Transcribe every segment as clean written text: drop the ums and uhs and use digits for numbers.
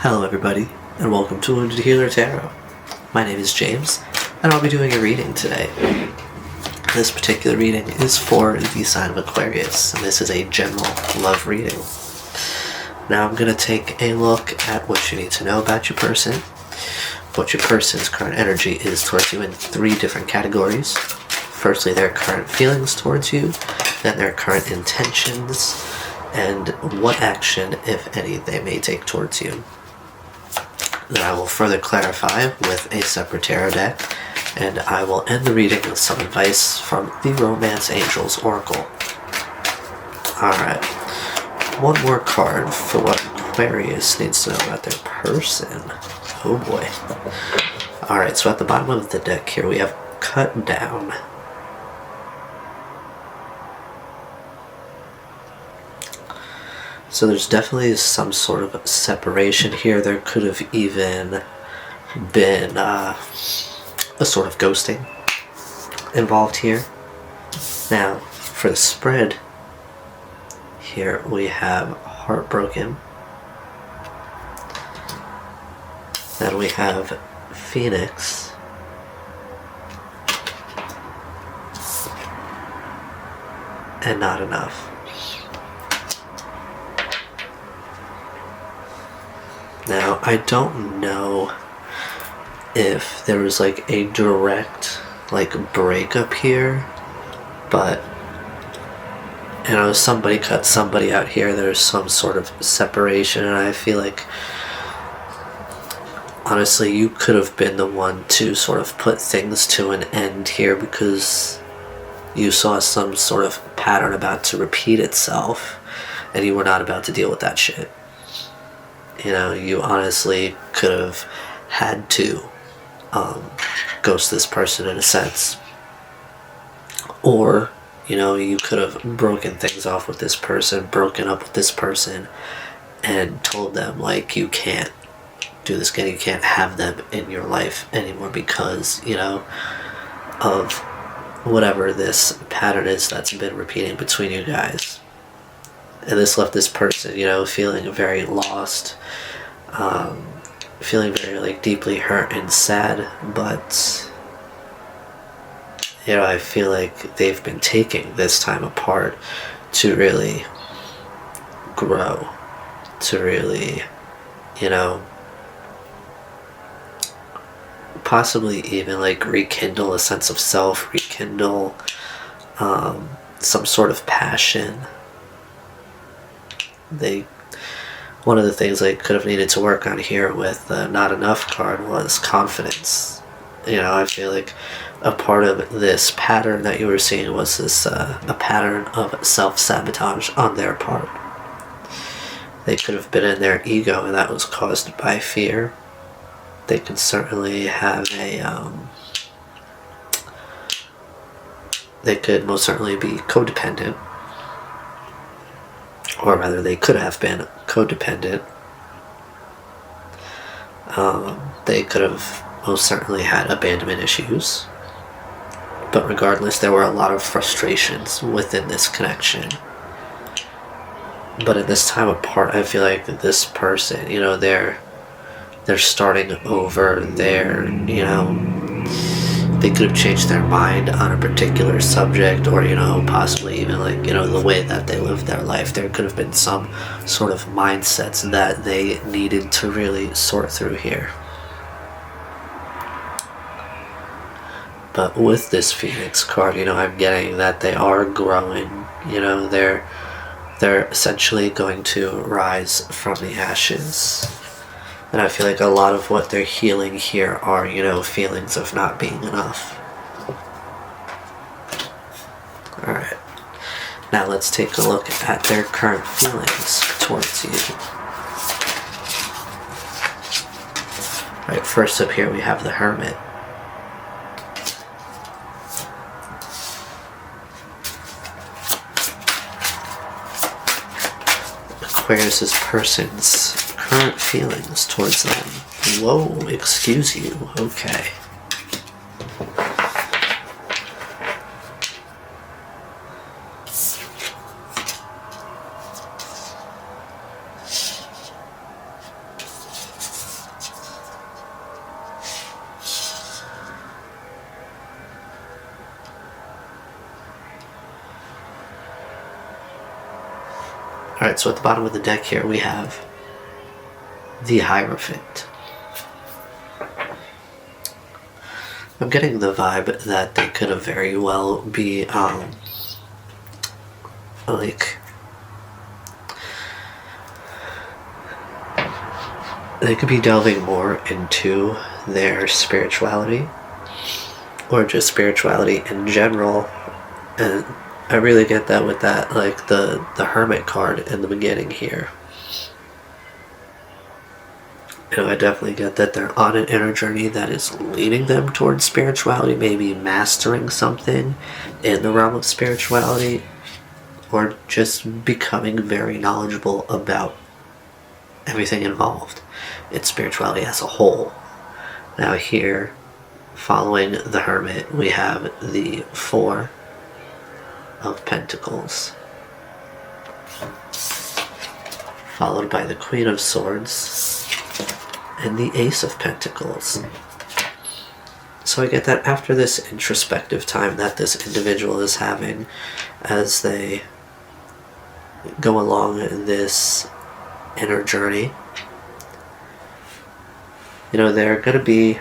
Hello everybody, and welcome to Wounded Healer Tarot. My name is James, and I'll be doing a reading today. This particular reading is for the sign of Aquarius, and this is a general love reading. Now I'm going to take a look at what you need to know about your person, what your person's current energy is towards you in 3 different categories. Firstly, their current feelings towards you, then their current intentions, and what action, if any, they may take towards you. Then I will further clarify with a separate tarot deck, and I will end the reading with some advice from the Romance Angels Oracle. Alright, one more card for what Aquarius needs to know about their person. Oh boy. Alright, so at the bottom of the deck here we have cut down. So there's definitely some sort of separation here. There could have even been a sort of ghosting involved here. Now, for the spread, here we have heartbroken. Then we have Phoenix. And not enough. Now, I don't know if there was like a direct breakup here, but you know, somebody cut somebody out here. There's some sort of separation, and I feel like honestly you could have been the one to sort of put things to an end here because you saw some sort of pattern about to repeat itself and you were not about to deal with that shit. You know, you honestly could have had to ghost this person in a sense. Or, you know, you could have broken things off with this person, broken up with this person, and told them, like, you can't do this again, you can't have them in your life anymore because, you know, of whatever this pattern is that's been repeating between you guys. And this left this person, you know, feeling very lost, feeling very, deeply hurt and sad, but, you know, I feel like they've been taking this time apart to really grow, to really, you know, possibly even, rekindle a sense of self, rekindle some sort of passion. One of the things they could have needed to work on here with the not enough card was confidence. You know, I feel like a part of this pattern that you were seeing was this a pattern of self-sabotage on their part. They could have been in their ego, and that was caused by fear. They could certainly have they could most certainly be codependent. Or rather, they could have been codependent. They could have most certainly had abandonment issues. But regardless, there were a lot of frustrations within this connection. But in this time apart, I feel like this person, you know, they're starting over. You know, they could have changed their mind on a particular subject, or, you know, possibly even the way that they live their life. There could have been some sort of mindsets that they needed to really sort through here. But with this Phoenix card, you know, I'm getting that they are growing. You know, they're essentially going to rise from the ashes. And I feel like a lot of what they're healing here are, you know, feelings of not being enough. Alright. Now let's take a look at their current feelings towards you. Alright, first up here we have the Hermit. Aquarius' person's current feelings towards them. Whoa, excuse you. Okay. Alright, so at the bottom of the deck here we have the Hierophant. I'm getting the vibe that they could have very well be, like, they could be delving more into their spirituality, or just spirituality in general, and I really get that with that, like, the Hermit card in the beginning here. You know, I definitely get that they're on an inner journey that is leading them towards spirituality, maybe mastering something in the realm of spirituality, or just becoming very knowledgeable about everything involved in spirituality as a whole. Now here, following the Hermit, we have the Four of Pentacles, followed by the Queen of Swords and the Ace of Pentacles. So I get that after this introspective time that this individual is having as they go along this inner journey, you know, they're going to be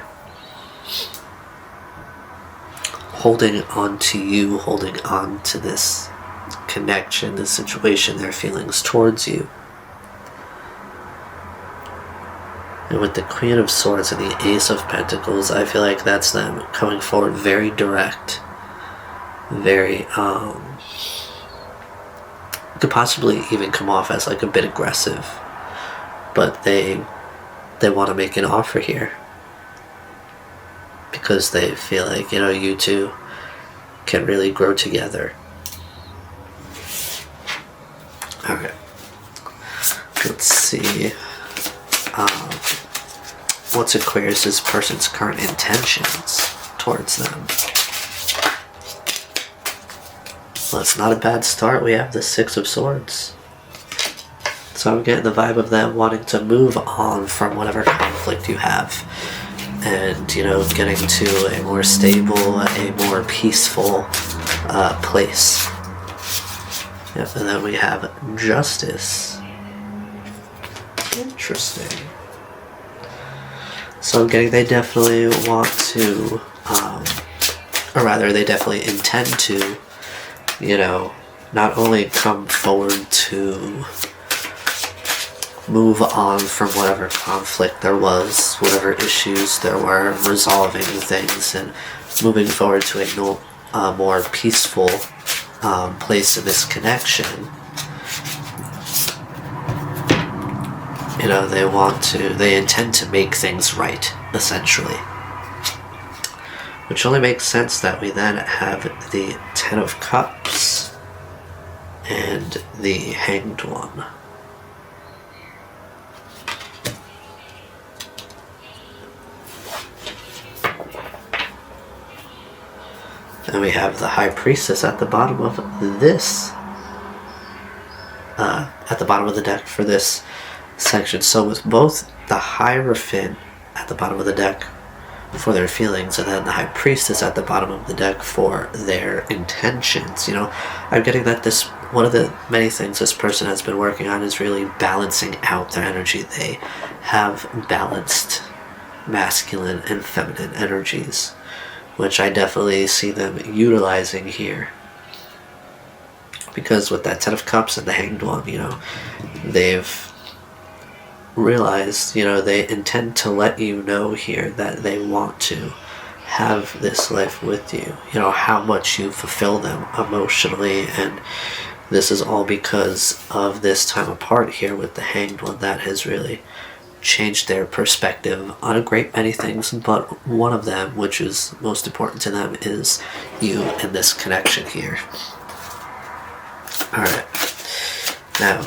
holding on to you, holding on to this connection, this situation, their feelings towards you. And with the Queen of Swords and the Ace of Pentacles, I feel like that's them coming forward very direct, very, could possibly even come off as like a bit aggressive, but they want to make an offer here because they feel like, you know, you two can really grow together. Alright, let's see. What's Aquarius' person's current intentions towards them? Well, it's not a bad start. We have the Six of Swords. So I'm getting the vibe of them wanting to move on from whatever conflict you have. And, you know, getting to a more stable, a more peaceful place. Yep, and then we have Justice. Interesting. So I'm getting they definitely want to, or rather they definitely intend to, you know, not only come forward to move on from whatever conflict there was, whatever issues there were, resolving things and moving forward to a more peaceful place in this connection. You know, they intend to make things right, essentially. Which only makes sense that we then have the Ten of Cups and the Hanged One. And we have the High Priestess at the bottom of this, at the bottom of the deck for this section. So with both the Hierophant at the bottom of the deck for their feelings, and then the High Priestess at the bottom of the deck for their intentions, you know, I'm getting that this, one of the many things this person has been working on is really balancing out their energy. They have balanced masculine and feminine energies, which I definitely see them utilizing here. Because with that Ten of Cups and the Hanged One, you know, they've realized, you know, they intend to let you know here that they want to have this life with you, you know, how much you fulfill them emotionally, and this is all because of this time apart here with the Hanged One that has really changed their perspective on a great many things, but one of them, which is most important to them, is you and this connection here. Alright, now,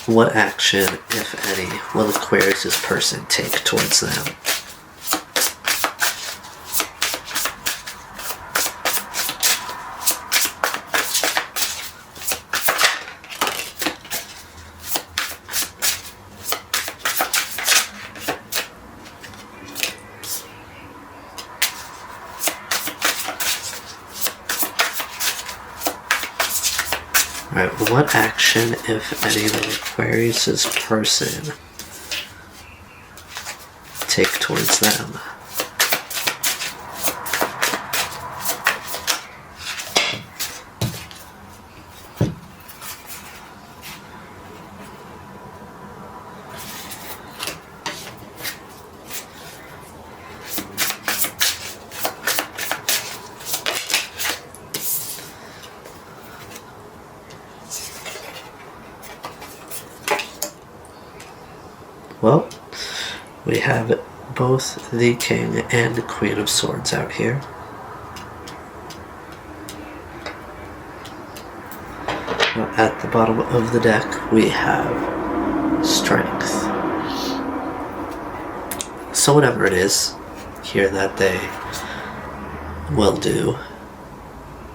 what action, if any, will Aquarius' person take towards them? Alright, what action, if any, will Aquarius's person take towards them? Well, we have both the King and the Queen of Swords out here. At the bottom of the deck, we have Strength. So whatever it is here that they will do,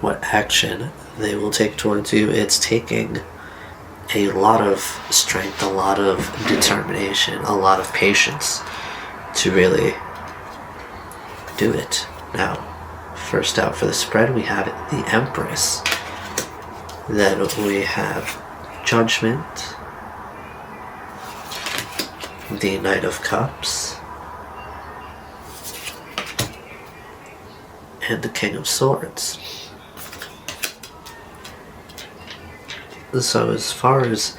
what action they will take towards you, it's taking a lot of strength, a lot of determination, a lot of patience to really do it. Now, first out for the spread, we have the Empress. Then we have Judgment, the Knight of Cups, and the King of Swords. So as far as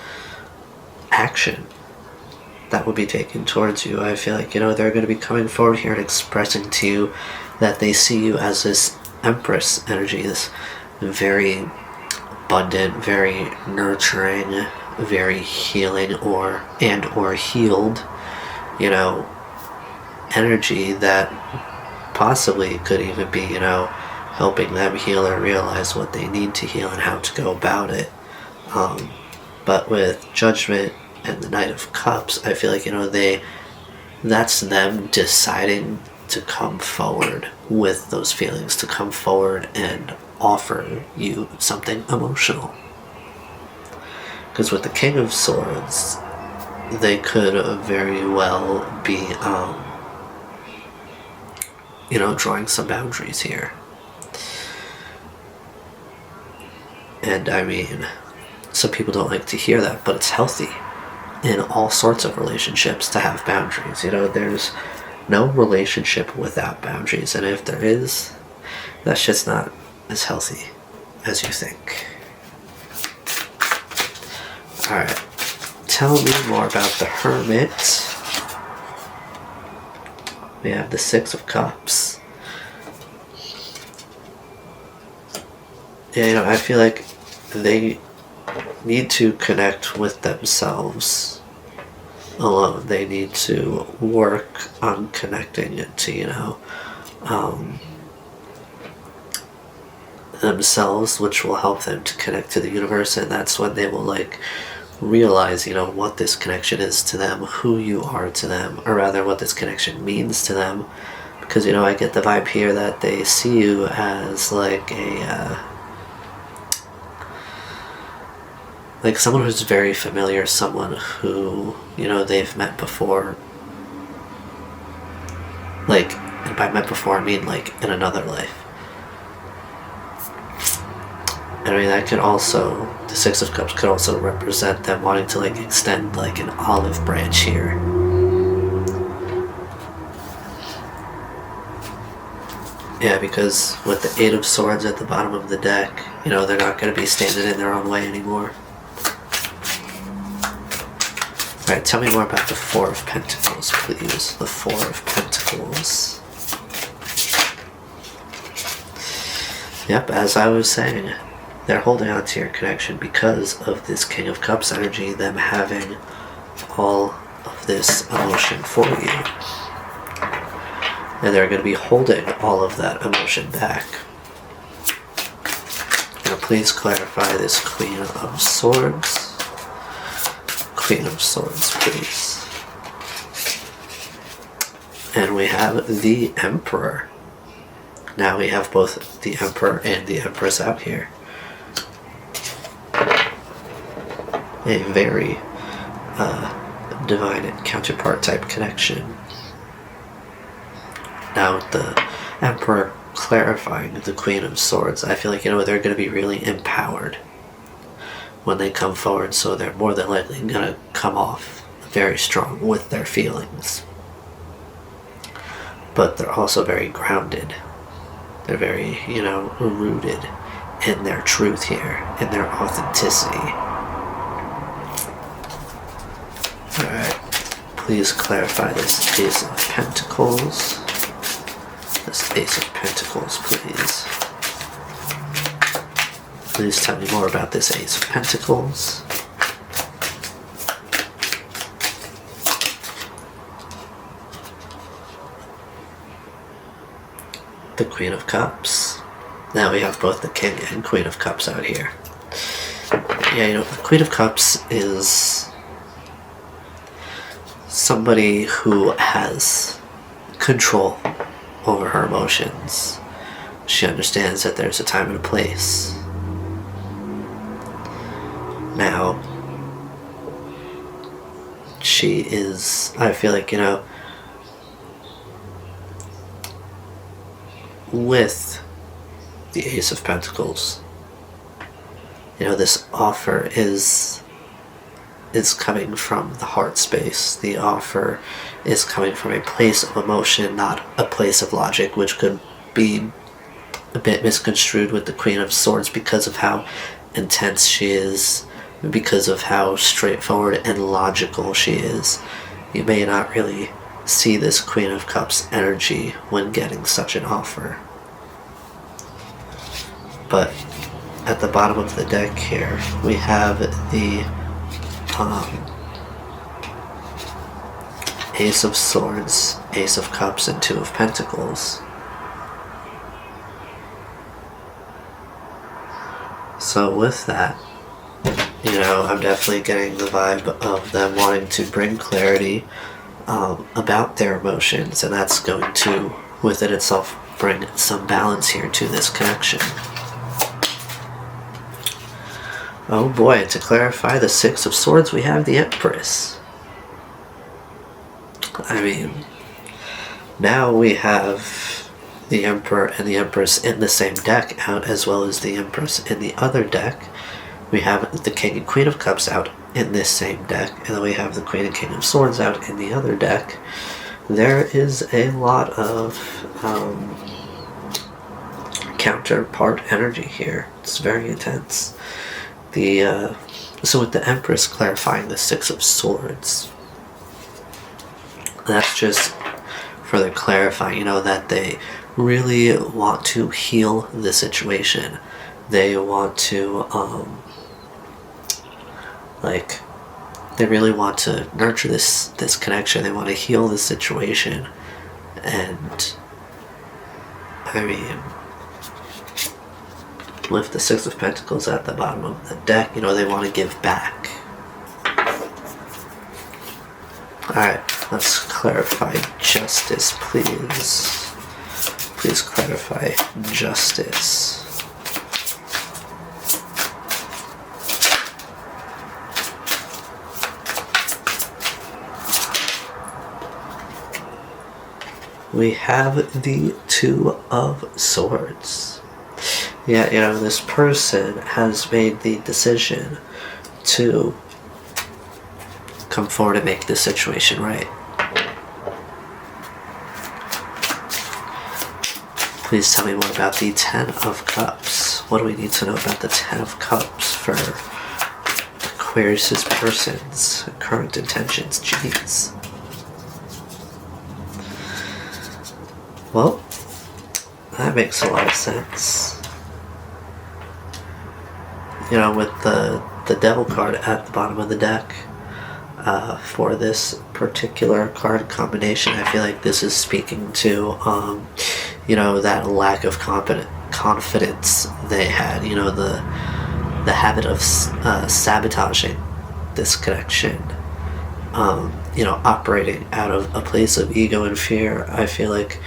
action that would be taken towards you, I feel like, they're going to be coming forward here and expressing to you that they see you as this Empress energy, this very abundant, very nurturing, very healing or healed, energy that possibly could even be, helping them heal or realize what they need to heal and how to go about it. But with Judgment and the Knight of Cups, I feel like, that's them deciding to come forward with those feelings, to come forward and offer you something emotional. Because with the King of Swords, they could very well be, drawing some boundaries here. And I mean, some people don't like to hear that, but it's healthy in all sorts of relationships to have boundaries. There's no relationship without boundaries, and if there is, that's just not as healthy as you think. Alright, tell me more about the Hermit. We have the Six of Cups. Yeah, I feel like they need to connect with themselves alone. They need to work on connecting it to, themselves, which will help them to connect to the universe, and that's when they will realize, what this connection is to them, who you are to them, or rather what this connection means to them. Because, I get the vibe here that they see you as like someone who's very familiar, someone who, they've met before. And by met before, I mean in another life. I mean, that could also, the Six of Cups could also represent them wanting to extend an olive branch here. Yeah, because with the Eight of Swords at the bottom of the deck, they're not going to be standing in their own way anymore. Alright, tell me more about the Four of Pentacles, please. The Four of Pentacles. Yep, as I was saying, they're holding on to your connection because of this King of Cups energy, them having all of this emotion for you. And they're going to be holding all of that emotion back. Now please clarify this Queen of Swords. Queen of Swords, please. And we have the Emperor. Now we have both the Emperor and the Empress out here. A very divine counterpart type connection. Now with the Emperor clarifying the Queen of Swords, I feel like, they're going to be really empowered. when they come forward, so they're more than likely going to come off very strong with their feelings. But they're also very grounded. They're very, rooted in their truth here, in their authenticity. Alright, please clarify this Ace of Pentacles. This Ace of Pentacles, please. Please tell me more about this Ace of Pentacles. The Queen of Cups. Now we have both the King and Queen of Cups out here. Yeah, the Queen of Cups is somebody who has control over her emotions. She understands that there's a time and a place. Now, she is, I feel like, with the Ace of Pentacles, this offer is coming from the heart space. The offer is coming from a place of emotion, not a place of logic, which could be a bit misconstrued with the Queen of Swords because of how intense she is, because of how straightforward and logical she is. You may not really see this Queen of Cups energy when getting such an offer. But at the bottom of the deck here, we have the Ace of Swords, Ace of Cups, and Two of Pentacles. So with that, I'm definitely getting the vibe of them wanting to bring clarity about their emotions, and that's going to, within itself, bring some balance here to this connection. Oh boy, to clarify the Six of Swords, we have the Empress. I mean, now we have the Emperor and the Empress in the same deck out, as well as the Empress in the other deck. We have the King and Queen of Cups out in this same deck, and then we have the Queen and King of Swords out in the other deck. There is a lot of counterpart energy here. It's very intense. So with the Empress clarifying the Six of Swords, that's just further clarifying, that they really want to heal the situation. They want to, they really want to nurture this connection. They want to heal the situation. And, I mean, with the Six of Pentacles at the bottom of the deck, they want to give back. Alright, let's clarify justice, please. Please clarify justice. We have the Two of Swords. Yeah, this person has made the decision to come forward and make this situation right. Please tell me more about the Ten of Cups. What do we need to know about the Ten of Cups for Aquarius' person's current intentions? Jeez. Well, that makes a lot of sense. With the Devil card at the bottom of the deck, for this particular card combination, I feel like this is speaking to, that lack of confidence they had, the habit of sabotaging this connection, operating out of a place of ego and fear. I feel like,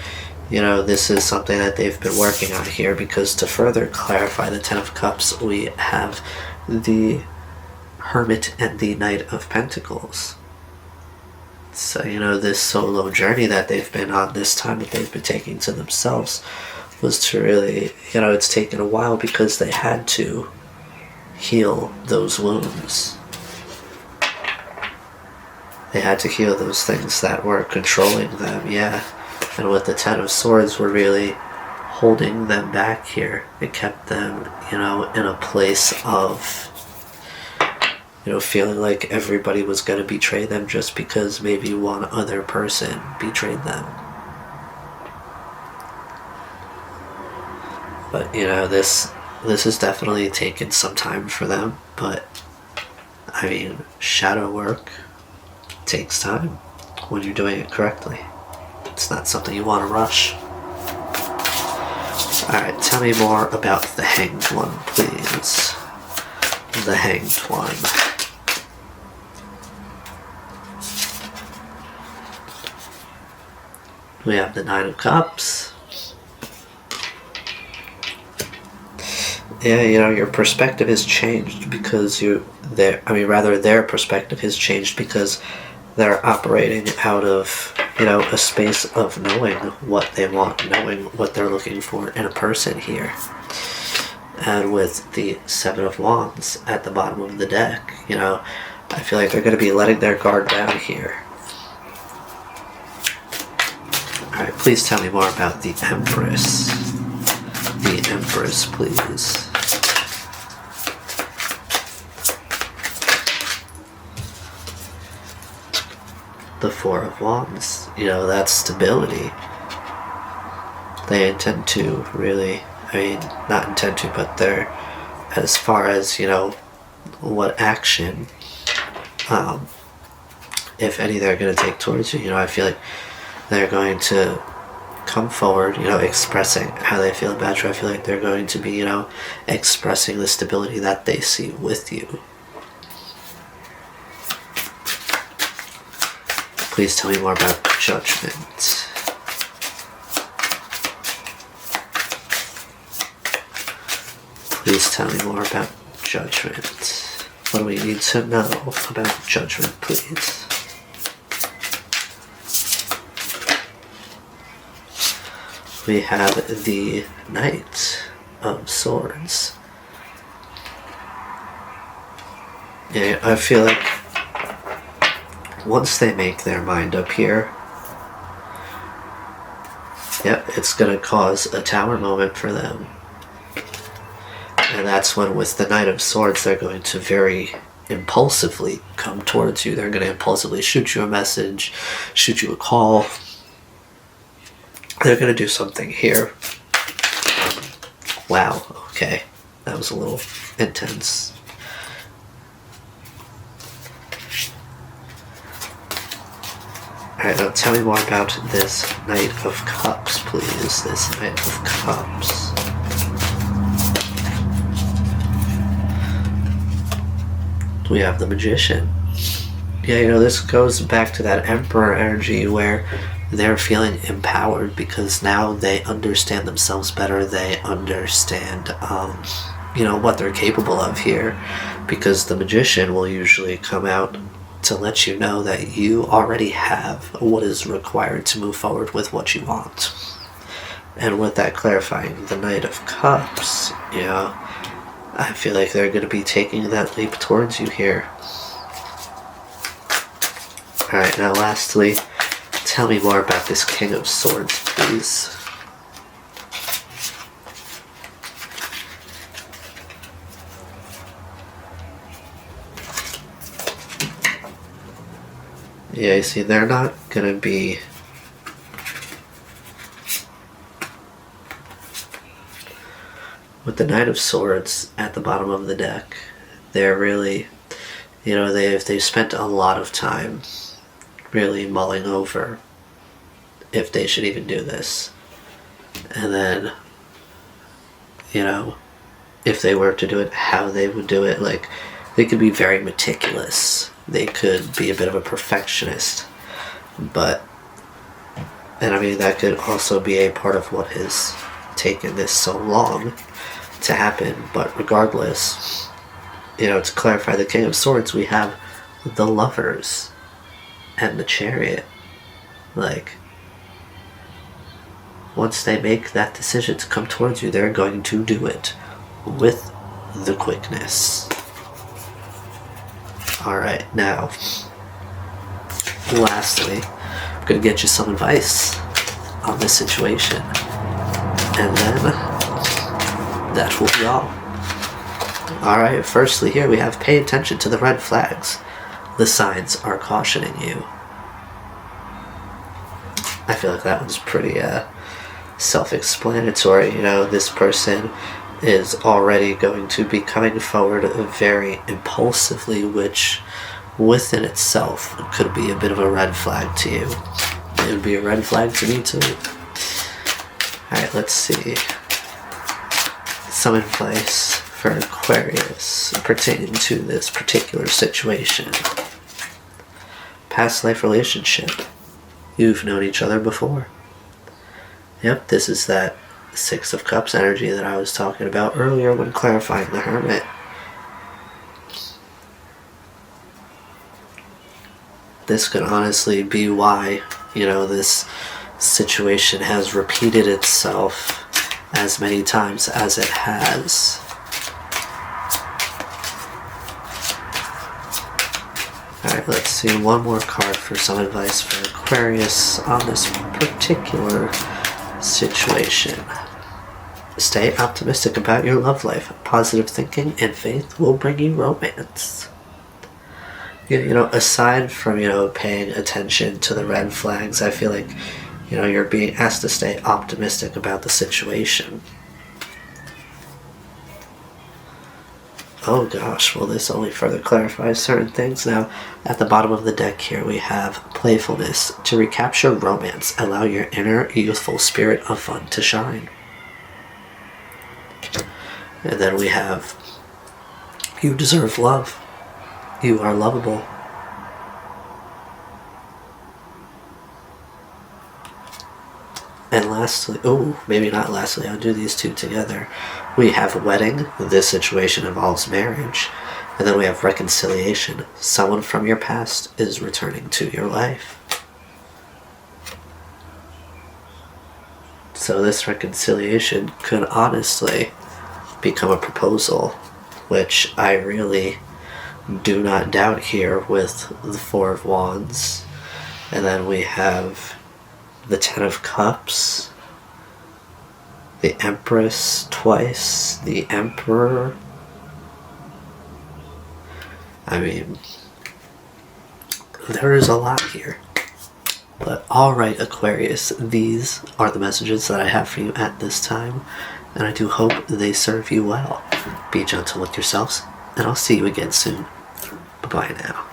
this is something that they've been working on here, because to further clarify the Ten of Cups, we have the Hermit and the Knight of Pentacles. So, this solo journey that they've been on, this time that they've been taking to themselves, was to really, it's taken a while because they had to heal those wounds. They had to heal those things that were controlling them, yeah. And with the Ten of Swords, we're really holding them back here. It kept them, in a place of, feeling like everybody was going to betray them just because maybe one other person betrayed them. But, this has definitely taken some time for them. But, shadow work takes time when you're doing it correctly. It's not something you want to rush. Alright, tell me more about the Hanged One, please. The Hanged One. We have the Nine of Cups. Yeah, your perspective has changed because their perspective has changed because they're operating out of, a space of knowing what they want, knowing what they're looking for in a person here. And with the Seven of Wands at the bottom of the deck, I feel like they're going to be letting their guard down here. Alright, please tell me more about the Empress. The Empress, please. The Four of Wands, that's stability. They intend to really, not intend to, but they're, as far as, what action, if any, they're going to take towards you. I feel like they're going to come forward, expressing how they feel about you. I feel like they're going to be, expressing the stability that they see with you. Please tell me more about Judgment. Please tell me more about Judgment. What do we need to know about Judgment, please? We have the Knight of Swords. Yeah, I feel like once they make their mind up here, it's going to cause a tower moment for them. And that's when, with the Knight of Swords, they're going to very impulsively come towards you. They're going to impulsively shoot you a message, shoot you a call. They're going to do something here. Wow, okay. That was a little intense. Alright, now tell me more about this Knight of Cups, please. This Knight of Cups. We have the Magician. Yeah, this goes back to that Emperor energy where they're feeling empowered because now they understand themselves better. They understand, what they're capable of here. Because the Magician will usually come out to let you know that you already have what is required to move forward with what you want. And with that clarifying, the Knight of Cups, I feel like they're going to be taking that leap towards you here. Alright, now lastly, tell me more about this King of Swords, please. Yeah, you see, they're not going to be... With the Knight of Swords at the bottom of the deck, they're really, they've spent a lot of time really mulling over if they should even do this. And then, if they were to do it, how they would do it. Like, they could be very meticulous. They could be a bit of a perfectionist. But, and that could also be a part of what has taken this so long to happen. But regardless, to clarify the King of Swords, we have the Lovers and the Chariot. Like, once they make that decision to come towards you, they're going to do it with the quickness. Alright, now, lastly, I'm going to get you some advice on this situation. And then, that will be all. Alright, firstly here we have pay attention to the red flags. The signs are cautioning you. I feel like that one's pretty self-explanatory. You know, this person is already going to be coming forward very impulsively, which within itself could be a bit of a red flag to you. It would be a red flag to me too. Alright, let's see. Some advice for Aquarius pertaining to this particular situation. Past life relationship. You've known each other before. Yep, this is that Six of Cups energy that I was talking about earlier when clarifying the Hermit. This could honestly be why, you know, this situation has repeated itself as many times as it has. Alright, let's see one more card for some advice for Aquarius on this particular situation. Stay optimistic about your love life. Positive thinking and faith will bring you romance. You know, aside from, you know, paying attention to the red flags, I feel like, you know, you're being asked to stay optimistic about the situation. Oh gosh, well this only further clarifies certain things. Now, at the bottom of the deck here we have playfulness. To recapture romance, allow your inner youthful spirit of fun to shine. And then we have, you deserve love. You are lovable. And lastly, oh, maybe not lastly, I'll do these two together. We have wedding. This situation involves marriage. And then we have reconciliation. Someone from your past is returning to your life. So this reconciliation could honestly become a proposal, which I really do not doubt here with the Four of Wands. And then we have the Ten of Cups, the Empress twice, the Emperor. I mean, there is a lot here. But alright, Aquarius, these are the messages that I have for you at this time, and I do hope they serve you well. Be gentle with yourselves, and I'll see you again soon. Bye-bye now.